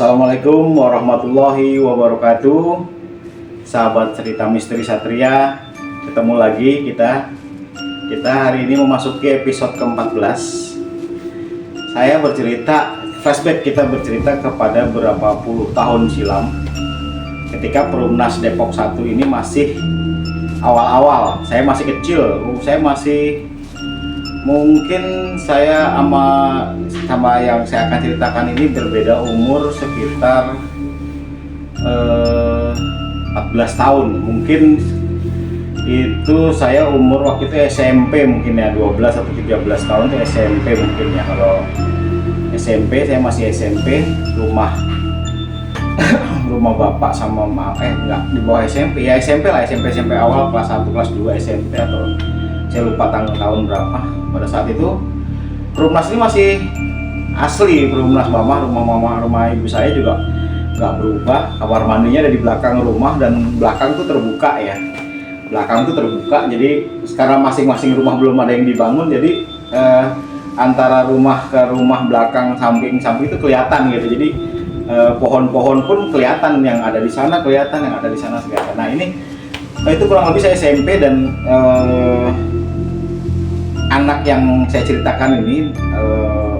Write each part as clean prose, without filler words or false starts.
Assalamualaikum warahmatullahi wabarakatuh. Sahabat cerita misteri Satria, ketemu lagi kita hari ini memasuki episode ke-14. Saya flashback kita bercerita kepada berapa puluh tahun silam, ketika Perumnas Depok 1 ini masih awal-awal. Saya masih kecil, mungkin saya sama yang saya akan ceritakan ini berbeda umur sekitar 14 tahun. Mungkin itu saya umur waktu itu SMP, mungkin ya 12 atau 13 tahun itu SMP mungkin ya. Kalau SMP saya masih SMP, rumah bapak sama enggak, di bawah SMP ya, SMP awal kelas 1 kelas 2 SMP, atau saya lupa tahun berapa. Pada saat itu Perumnas ini masih asli, Perumnas rumah ibu saya juga nggak berubah. Kamar mandinya ada di belakang rumah, dan belakang tuh terbuka ya. Jadi sekarang masing-masing rumah belum ada yang dibangun, jadi antara rumah ke rumah, belakang samping itu kelihatan gitu. Jadi pohon-pohon pun kelihatan, yang ada di sana kelihatan, yang ada di sana kelihatan. Nah itu kurang lebih saya SMP, dan anak yang saya ceritakan ini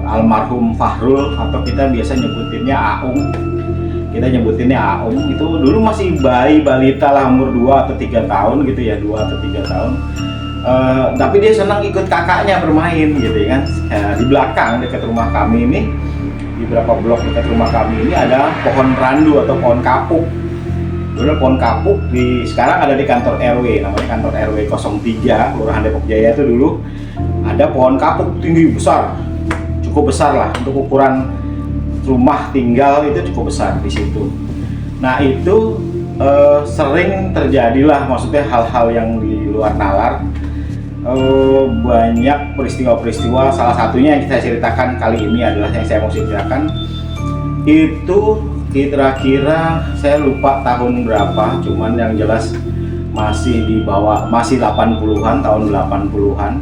almarhum Fahrul, atau kita biasa nyebutinnya Aung. Itu dulu masih bayi balita lah, umur 2 atau 3 tahun gitu ya, 2 atau 3 tahun. Tapi dia senang ikut kakaknya bermain gitu ya kan. Di belakang dekat rumah kami ini, di beberapa blok dekat rumah kami ini ada pohon randu atau pohon kapuk. Dulu pohon kapuk sekarang ada di kantor RW, namanya kantor RW 03 Kelurahan Depok Jaya. Itu dulu ada pohon kapuk tinggi besar, cukup besar lah untuk ukuran rumah tinggal, itu cukup besar di situ. Nah itu sering terjadilah, maksudnya hal-hal yang di luar nalar. Banyak peristiwa-peristiwa, salah satunya yang saya ceritakan kali ini adalah yang saya mau ceritakan itu kira-kira saya lupa tahun berapa, cuman yang jelas masih 80-an, tahun 80-an.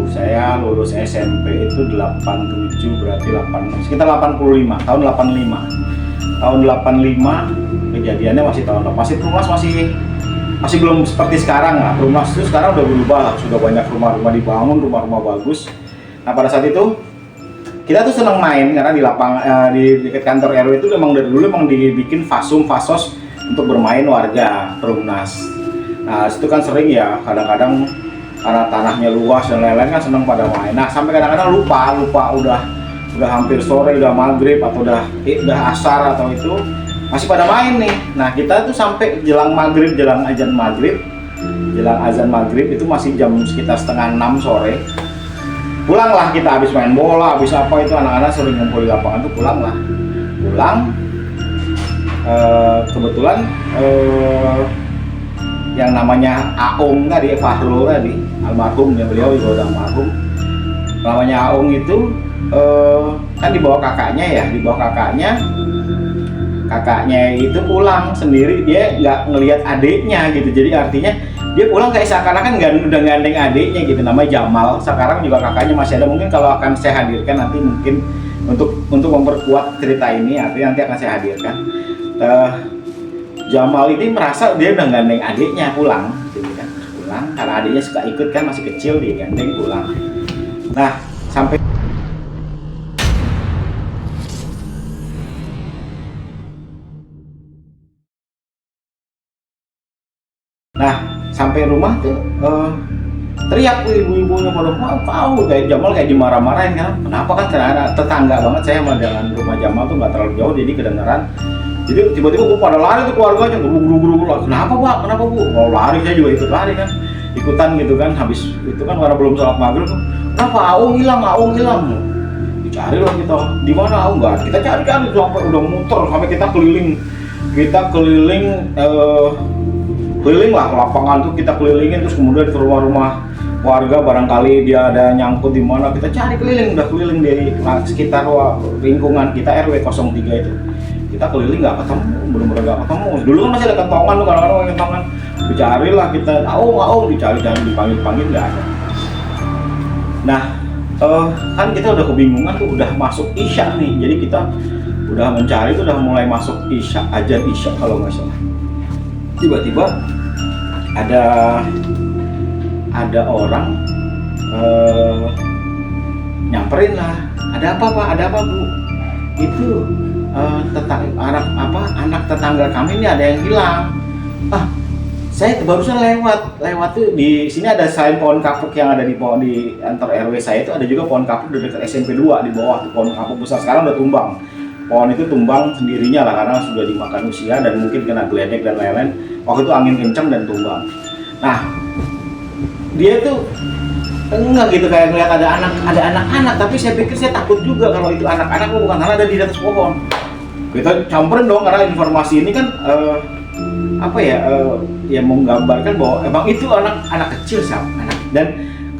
Saya lulus SMP itu 87, berarti sekitar 85, tahun 85 kejadiannya. Masih Perumnas masih belum seperti sekarang lah. Perumnas itu sekarang udah berubah, sudah banyak rumah-rumah dibangun, rumah-rumah bagus. Nah pada saat itu kita tuh senang main, karena di dekat kantor RW itu memang dari dulu dibikin fasos untuk bermain warga Perumnas. Nah situ kan sering ya, kadang-kadang karena tanahnya luas dan lain-lain kan senang pada main. Nah sampai kadang-kadang lupa udah hampir sore, udah maghrib atau udah asar atau itu masih pada main nih. Nah kita tuh sampai jelang azan maghrib itu masih jam sekitar setengah 6 sore. Pulanglah kita, habis main bola, habis apa itu, anak-anak sering ngumpul di lapangan tuh pulang. Kebetulan yang namanya Aung tadi, Fahrul tadi, almarhum ya, beliau juga udah almarhum. Namanya Aung itu kan dibawa kakaknya. Kakaknya itu pulang sendiri, dia nggak ngelihat adiknya gitu. Jadi artinya dia pulang kayak seakan-akan udah gandeng adiknya gitu. Namanya Jamal. Sekarang juga kakaknya masih ada. Mungkin kalau akan saya hadirkan nanti, mungkin untuk memperkuat cerita ini, nanti akan saya hadirkan. Jamal ini merasa dia udah gandeng adiknya pulang, gitu kan. Karena adiknya suka ikut kan, masih kecil, dia gandeng pulang. Nah sampai rumah tuh teriak ibu-ibunya pada tahu, kayak Jamal kayak dimarah-marahin kan. Kenapa kan, karena tetangga banget saya sama dengan rumah Jamal tuh nggak terlalu jauh, jadi kedengeran. Jadi tiba-tiba gue pada lari tuh, keluarganya guru-guru lah. Kenapa bu? Mau lari, saya juga ikut lari kan, ikutan gitu kan. Habis itu kan karena belum sholat maghrib, kenapa Aung hilang? Dicari lah kita, di mana Aung? Nggak, kita cari sampai udah muter, sampai kita keliling lah lapangan tuh, kita kelilingin, terus kemudian ke rumah-rumah warga, barangkali dia ada nyangkut di mana, kita cari keliling di sekitar lingkungan kita RW 03 itu. Kita keliling nggak ketemu, benar-benar nggak ketemu. Dulu kan masih ada kentongan tuh, kadang-kadang kentongan. Dicari lah kita, Aung, dicari, dipanggil nggak ada. Nah kan kita udah kebingungan tuh, udah masuk isya nih, jadi kita udah mencari tuh, udah mulai masuk isya, azan isya kalau nggak salah. Tiba-tiba ada orang nyamperin lah, ada apa Pak, ada apa Bu? Itu anak tetangga kami ini ada yang hilang. Saya barusan lewat tuh di sini, ada selain pohon kapuk yang ada di antar RW saya itu, ada juga pohon kapuk di dekat SMP 2 di bawah tuh, pohon kapuk besar, sekarang udah tumbang. Pohon itu tumbang sendirinya lah karena sudah dimakan usia dan mungkin kena geledek dan lain-lain. Waktu itu angin kencang dan tumbang. Nah, dia tuh enggak gitu, kayak ngeliat ada anak-anak, tapi saya pikir, saya takut juga kalau itu anak-anak, bukan, karena ada di atas pohon. Kita campurin dong, karena informasi ini kan ya menggambarkan bahwa emang itu anak kecil anak, dan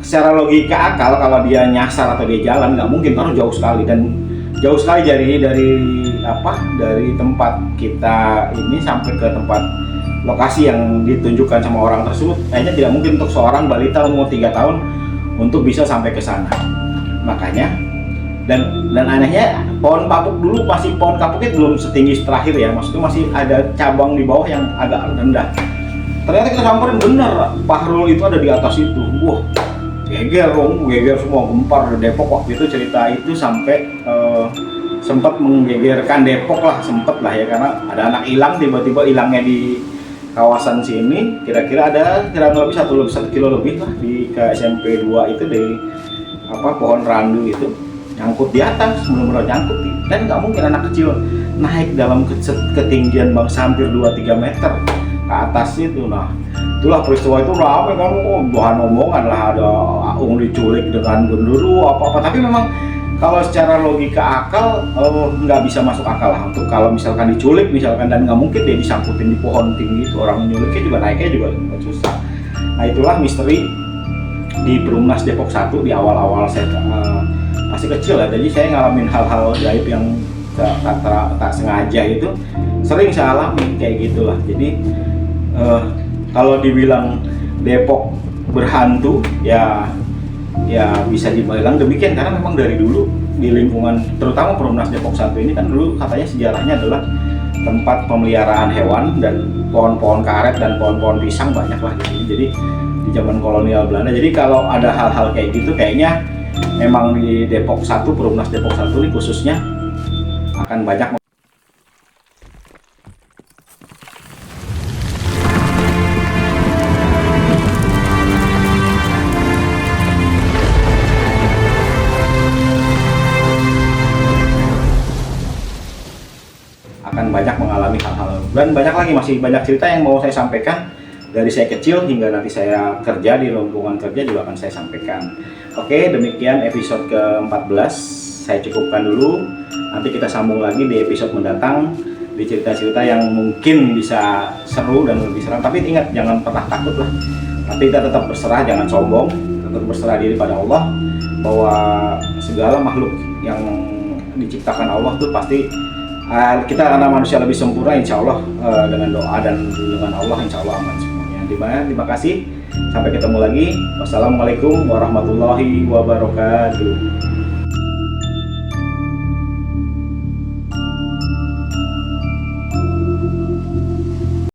secara logika akal kalau dia nyasar atau dia jalan nggak mungkin, karena jauh sekali dari tempat kita ini sampai ke tempat lokasi yang ditunjukkan sama orang tersebut. Kayaknya tidak mungkin untuk seorang balita umur 3 tahun untuk bisa sampai ke sana. Makanya dan anehnya pohon kapuk dulu, pohon kapuknya belum setinggi terakhir ya, maksudnya masih ada cabang di bawah yang agak rendah. Ternyata kita samperin, bener Fahrul itu ada di atas itu. Wah, geger semua, gempar Depok waktu itu. Cerita itu sampai sempat menggegerkan Depok lah, sempet lah ya, karena ada anak hilang, tiba-tiba hilangnya di kawasan sini, kira-kira lebih 1 kilo lebih lah, di ke SMP 2 itu, dari pohon randu itu nyangkut di atas, benar-benar nyangkut, dan nggak mungkin anak kecil naik dalam ketinggian bangsa hampir 2-3 meter ke atas itu. Nah, itulah peristiwa itu ramai kan, bahan omongan lah, ada Aung diculik dengan genderuwo apa-apa. Tapi memang kalau secara logika akal nggak bisa masuk akal lah, untuk kalau misalkan diculik dan nggak mungkin dia disangkutin di pohon tinggi itu, orang nyuliknya juga naiknya juga susah. Nah, itulah misteri di Perumnas Depok 1 di awal-awal saya masih kecil ya, jadi saya ngalamin hal-hal gaib yang tak sengaja itu sering saya alami kayak gitulah. Jadi kalau dibilang Depok berhantu ya bisa dibilang demikian, karena memang dari dulu di lingkungan terutama Perumnas Depok 1 ini kan dulu katanya sejarahnya adalah tempat pemeliharaan hewan dan pohon-pohon karet dan pohon-pohon pisang banyak lah di sini. Jadi di zaman kolonial Belanda. Jadi kalau ada hal-hal kayak gitu, kayaknya memang di Depok 1, Perumnas Depok 1 ini khususnya akan banyak mengalami hal-hal, dan banyak lagi, masih banyak cerita yang mau saya sampaikan dari saya kecil hingga nanti saya kerja di lingkungan kerja juga akan saya sampaikan. Oke, demikian episode ke-14, saya cukupkan dulu. Nanti kita sambung lagi di episode mendatang di cerita-cerita yang mungkin bisa seru dan lebih seram. Tapi ingat, jangan pernah takut lah. Tapi kita tetap berserah, jangan sombong, tetap berserah diri pada Allah, bahwa segala makhluk yang diciptakan Allah tuh pasti kita karena manusia lebih sempurna, insya Allah dengan doa dan dengan Allah insya Allah aman semuanya. Terima kasih, sampai ketemu lagi. Wassalamualaikum warahmatullahi wabarakatuh.